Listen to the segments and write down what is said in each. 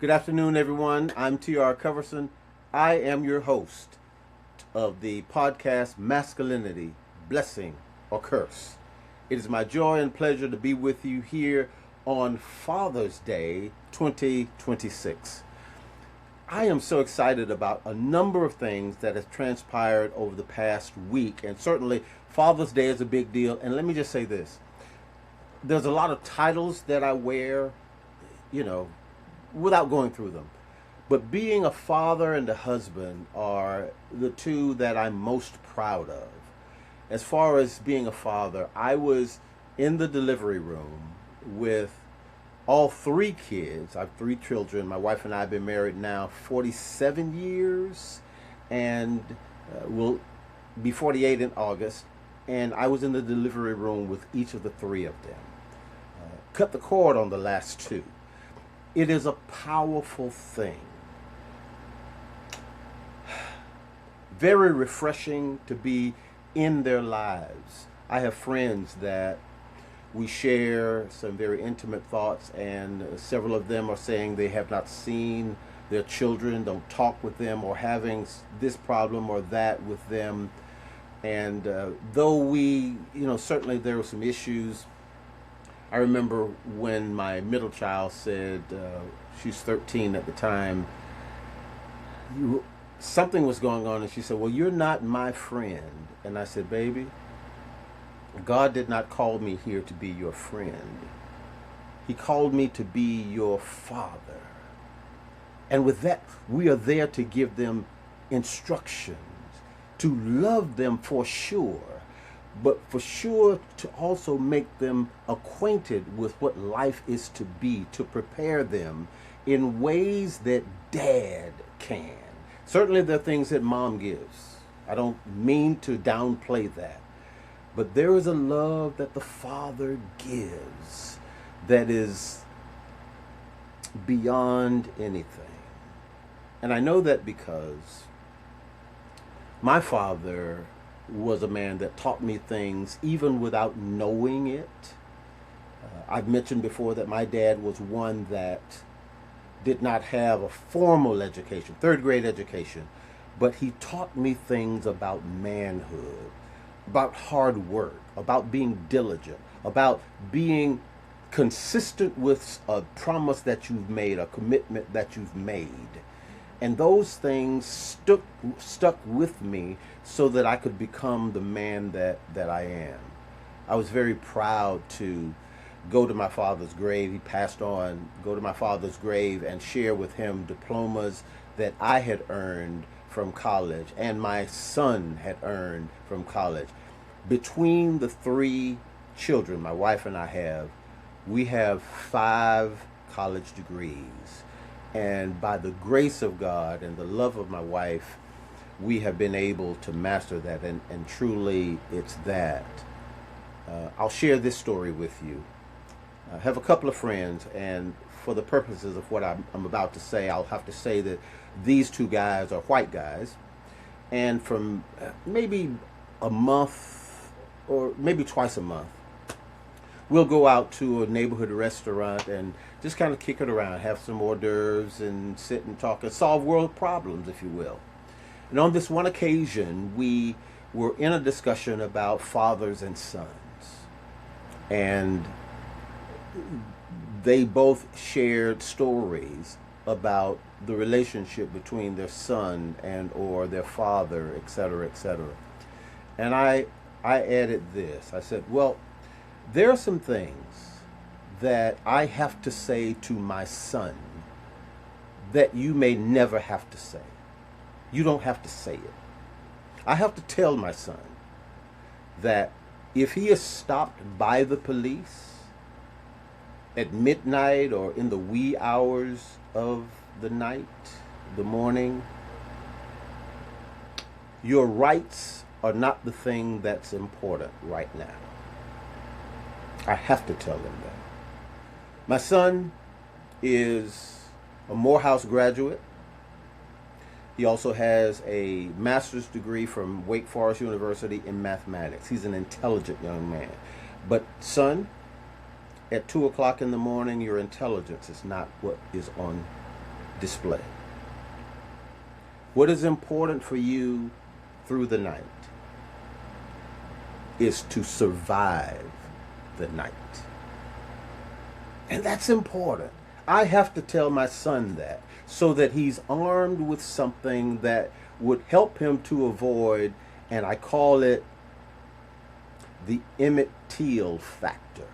Good afternoon, everyone. I'm T.R. Coverson. I am your host of the podcast Masculinity, Blessing or Curse. It is my joy and pleasure to be with you here on Father's Day 2026. I am so excited about a number of things that have transpired over the past week, and certainly Father's Day is a big deal. And let me just say this. There's a lot of titles that I wear, without going through them. But being a father and a husband are the two that I'm most proud of. As far as being a father, I was in the delivery room with all three kids. I have three children. My wife and I have been married now 47 years, and we'll be 48 in August. And I was in the delivery room with each of the three of them. Cut the cord on the last two. It is a powerful thing. Very refreshing to be in their lives. I have friends that we share some very intimate thoughts, and several of them are saying they have not seen their children, don't talk with them, or having this problem or that with them. And though we, certainly there were some issues. I remember when my middle child said, she's 13 at the time, something was going on, and she said, "Well, you're not my friend." And I said, "Baby, God did not call me here to be your friend. He called me to be your father. And with that, we are there to give them instructions, to love them for sure, but for sure to also make them acquainted with what life is to be, to prepare them in ways that dad can." Certainly there are things that mom gives. I don't mean to downplay that. But there is a love that the father gives that is beyond anything. And I know that because my father was a man that taught me things even without knowing it. I've mentioned before that my dad was one that did not have a formal education, third grade education, but he taught me things about manhood, about hard work, about being diligent, about being consistent with a promise that you've made, a commitment that you've made. And those things stuck with me so that I could become the man that I am. I was very proud to go to my father's grave. He passed on. Go to my father's grave and share with him diplomas that I had earned from college and my son had earned from college. Between the three children my wife and we have 5 college degrees. And by the grace of God and the love of my wife, we have been able to master that. And truly, it's that. I'll share this story with you. I have a couple of friends, and for the purposes of what I'm about to say, I'll have to say that these two guys are white guys. And from maybe a month or maybe twice a month, we'll go out to a neighborhood restaurant and just kind of kick it around, have some hors d'oeuvres and sit and talk and solve world problems, if you will. And on this one occasion, we were in a discussion about fathers and sons. And they both shared stories about the relationship between their son and or their father, etc., etc. And I added this. I said, well, there are some things that I have to say to my son that you may never have to say. You don't have to say it. I have to tell my son that if he is stopped by the police at midnight or in the wee hours of the night, the morning, your rights are not the thing that's important right now. I have to tell them that. My son is a Morehouse graduate. He also has a master's degree from Wake Forest University in mathematics. He's an intelligent young man. But son, at 2 o'clock in the morning, your intelligence is not what is on display. What is important for you through the night is to survive the night. And that's important. I have to tell my son that so that he's armed with something that would help him to avoid, and I call it the Emmett Till factor.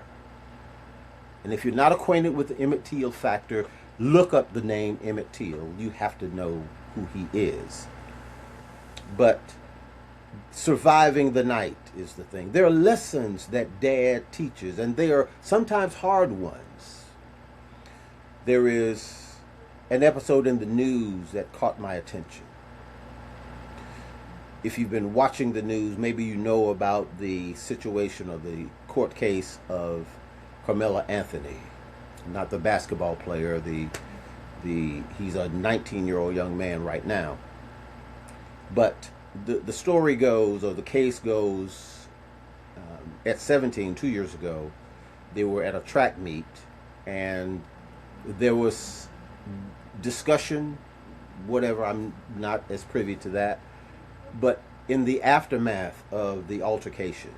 And if you're not acquainted with the Emmett Till factor, look up the name Emmett Till. You have to know who he is. But surviving the night is the thing. There are lessons that Dad teaches, and they are sometimes hard ones. There is an episode in the news that caught my attention. If you've been watching the news, maybe you know about the situation of the court case of Carmelo Anthony, not the basketball player. He's a 19-year-old young man right now. But the story goes, or the case goes, at 17, 2 years ago, they were at a track meet, and there was discussion, whatever, I'm not as privy to that. But in the aftermath of the altercation,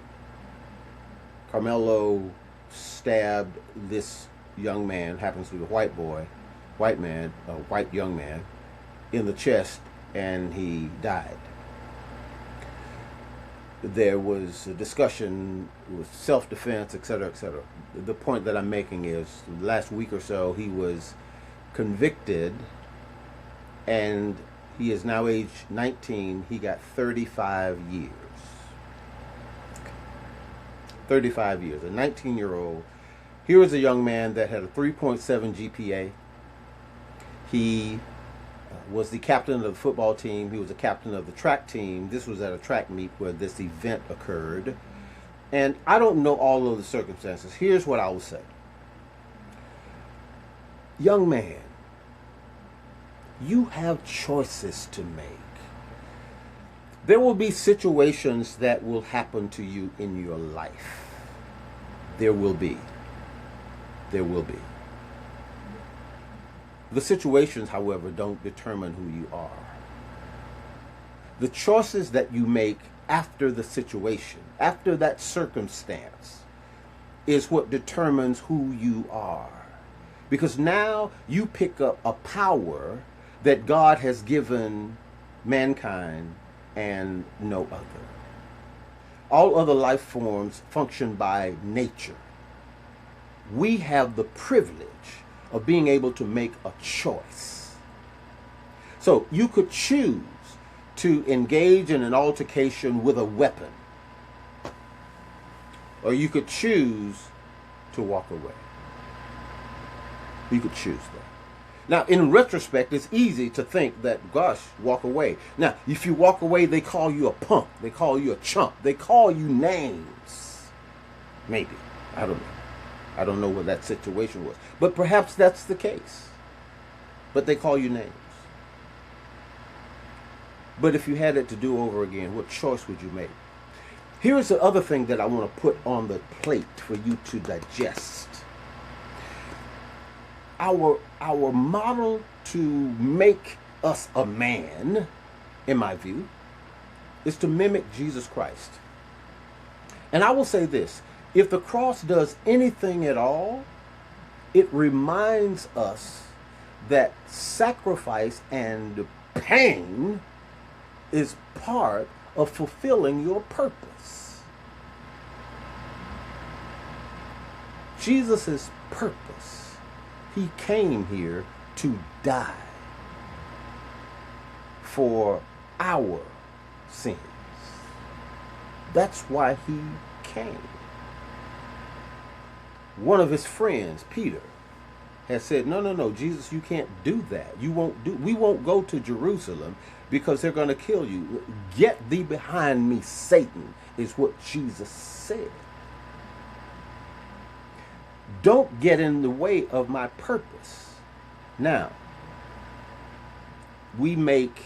Carmelo stabbed this young man, happens to be a white young man, in the chest, and he died. There was a discussion with self-defense, etc., etc. The point that I'm making is, last week or so, he was convicted, and he is now age 19. He got 35 years. 35 years. A 19-year-old. Here was a young man that had a 3.7 GPA. He was the captain of the football team. He was the captain of the track team. This was at a track meet where this event occurred. And I don't know all of the circumstances. Here's what I will say. Young man, you have choices to make. There will be situations that will happen to you in your life. There will be. There will be. The situations, however, don't determine who you are. The choices that you make after the situation, after that circumstance, is what determines who you are. Because now you pick up a power that God has given mankind and no other. All other life forms function by nature. We have the privilege of being able to make a choice. So you could choose to engage in an altercation with a weapon, or you could choose to walk away. You could choose that. Now, in retrospect, it's easy to think that, gosh, walk away. Now, if you walk away, they call you a punk. They call you a chump. They call you names. Maybe. I don't know. I don't know what that situation was. But perhaps that's the case. But they call you names. But if you had it to do over again, what choice would you make? Here's the other thing that I want to put on the plate for you to digest. Our model to make us a man, in my view, is to mimic Jesus Christ. And I will say this, if the cross does anything at all, it reminds us that sacrifice and pain is part of fulfilling your purpose. Jesus' purpose. He came here to die for our sins. That's why he came. One of his friends, Peter, has said, no, Jesus, you can't do that. We won't go to Jerusalem because they're going to kill you. Get thee behind me, Satan, is what Jesus said. Don't get in the way of my purpose. Now, we make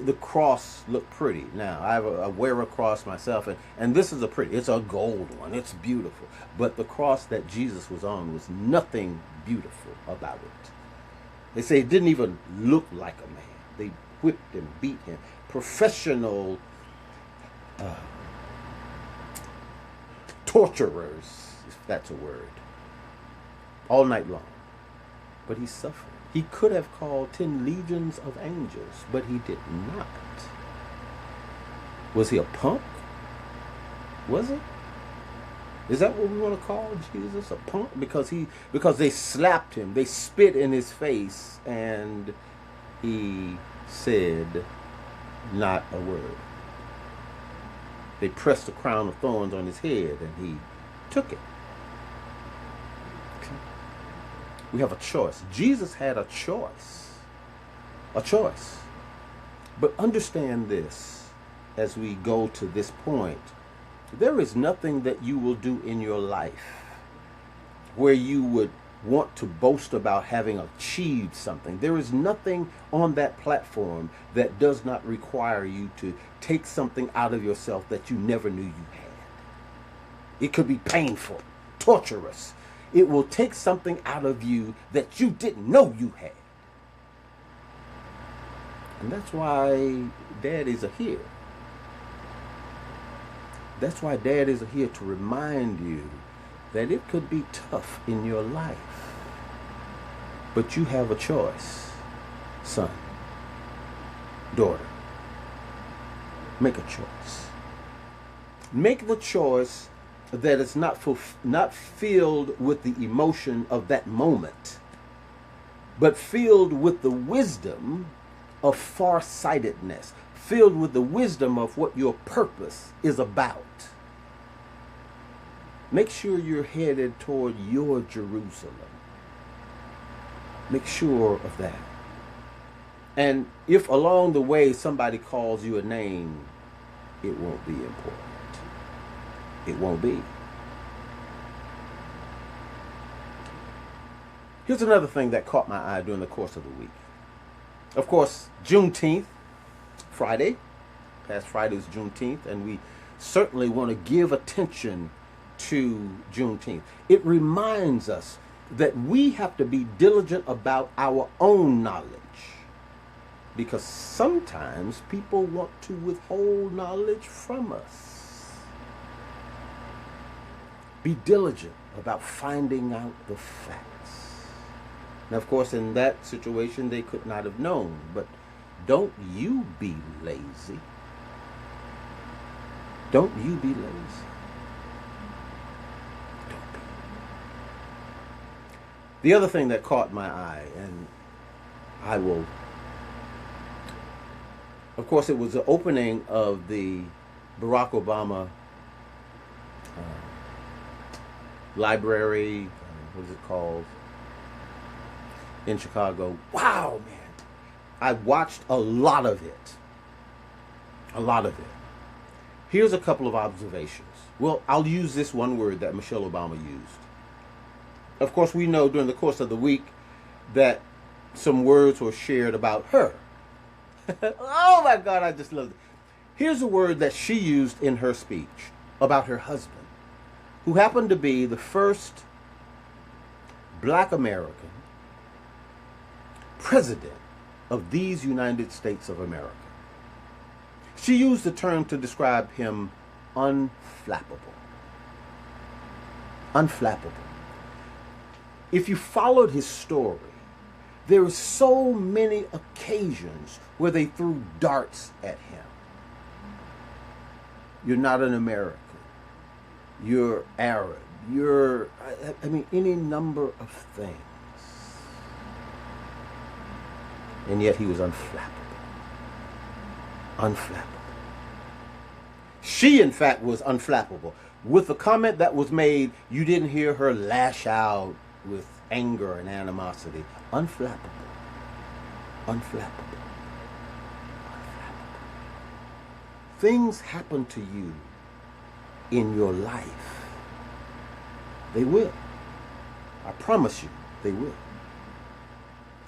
the cross look pretty. Now, I wear a cross myself, and this is it's a gold one. It's beautiful. But the cross that Jesus was on was nothing beautiful about it. They say it didn't even look like a man. They whipped him, beat him. Professional torturers, if that's a word, all night long. But he suffered. He could have called 10 legions of angels, but he did not. Was he a punk? Was it? Is that what we want to call Jesus? A punk? Because they slapped him, they spit in his face, and he said not a word. They pressed a crown of thorns on his head, and he took it. Okay. We have a choice. Jesus had a choice. A choice. But understand this as we go to this point. There is nothing that you will do in your life where you would want to boast about having achieved something. There is nothing on that platform that does not require you to take something out of yourself that you never knew you had. It could be painful, torturous. It will take something out of you that you didn't know you had. And that's why daddies are here. That's why daddies are here to remind you that it could be tough in your life. But you have a choice, son, daughter. Make a choice. Make the choice that it's not filled with the emotion of that moment, but filled with the wisdom of farsightedness, filled with the wisdom of what your purpose is about. Make sure you're headed toward your Jerusalem. Make sure of that. And if along the way somebody calls you a name, it won't be important. It won't be. Here's another thing that caught my eye during the course of the week. Of course, Juneteenth, Friday. Past Friday was Juneteenth, and we certainly want to give attention to Juneteenth. It reminds us that we have to be diligent about our own knowledge, because sometimes people want to withhold knowledge from us. Be diligent about finding out the facts. Now, of course, in that situation, they could not have known, but don't you be lazy. Don't you be lazy. Don't be. The other thing that caught my eye, and I will, of course, it was the opening of the Barack Obama library, what is it called, in Chicago. Wow, man. I watched a lot of it. A lot of it. Here's a couple of observations. Well, I'll use this one word that Michelle Obama used. Of course, we know during the course of the week that some words were shared about her. Oh my God, I just love it. Here's a word that she used in her speech about her husband, who happened to be the first Black American president of these United States of America. She used the term to describe him unflappable. Unflappable. If you followed his story, there were so many occasions where they threw darts at him. You're not an American. You're Arab. Any number of things. And yet he was unflappable. Unflappable. She, in fact, was unflappable. With the comment that was made, you didn't hear her lash out with anger and animosity. Unflappable. Unflappable. Unflappable. Things happen to you in your life. They will. I promise you, they will.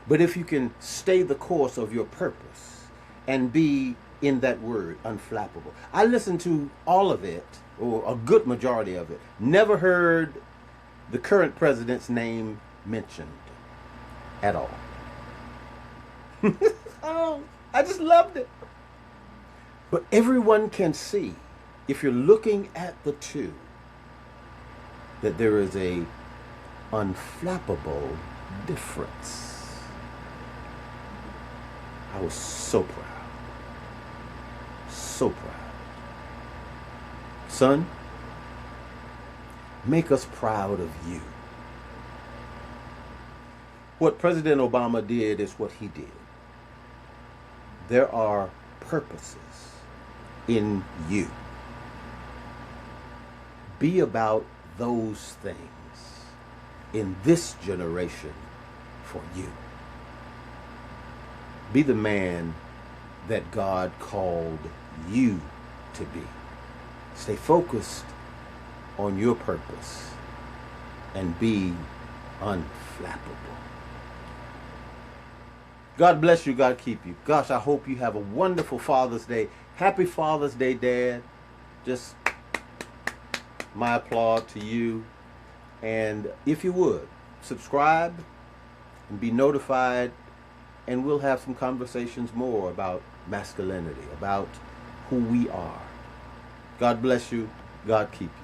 But if you can stay the course of your purpose and be in that word, unflappable. I listened to all of it, or a good majority of it. Never heard the current president's name mentioned at all. Oh, I just loved it. But everyone can see, if you're looking at the two, that there is a unflappable difference. I was so proud. So proud. Son, make us proud of you. What President Obama did is what he did. There are purposes in you. Be about those things in this generation for you. Be the man that God called you to be. Stay focused on your purpose and be unflappable. God bless you. God keep you. Gosh, I hope you have a wonderful Father's Day. Happy Father's Day, Dad. Just my applaud to you. And if you would, subscribe and be notified, and we'll have some conversations more about masculinity, about who we are. God bless you. God keep you.